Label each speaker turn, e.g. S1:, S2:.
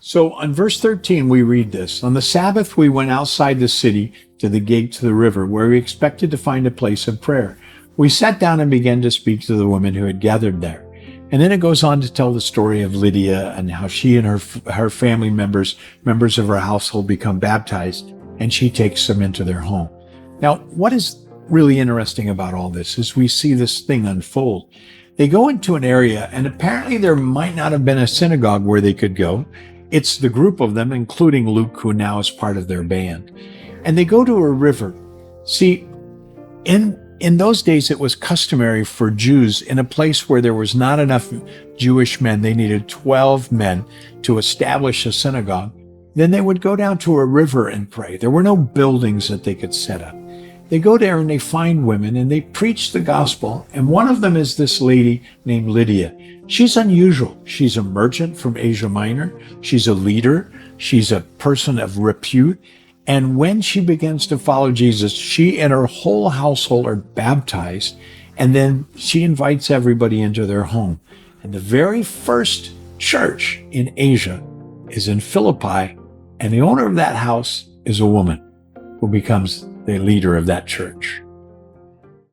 S1: So on verse 13, we read this. On the Sabbath, we went outside the city to the gate to the river, where we expected to find a place of prayer. We sat down and began to speak to the women who had gathered there. And then it goes on to tell the story of Lydia and how she and her family members of her household, become baptized, and she takes them into their home. Now, what is really interesting about all this is we see this thing unfold. They go into an area, and apparently there might not have been a synagogue where they could go. It's the group of them, including Luke, who now is part of their band. And they go to a river. See, in those days, it was customary for Jews, in a place where there was not enough Jewish men, they needed 12 men to establish a synagogue. Then they would go down to a river and pray. There were no buildings that they could set up. They go there and they find women and they preach the gospel. And one of them is this lady named Lydia. She's unusual. She's a merchant from Asia Minor. She's a leader. She's a person of repute. And when she begins to follow Jesus, she and her whole household are baptized. And then she invites everybody into their home. And the very first church in Asia is in Philippi. And the owner of that house is a woman who becomes the leader of that church.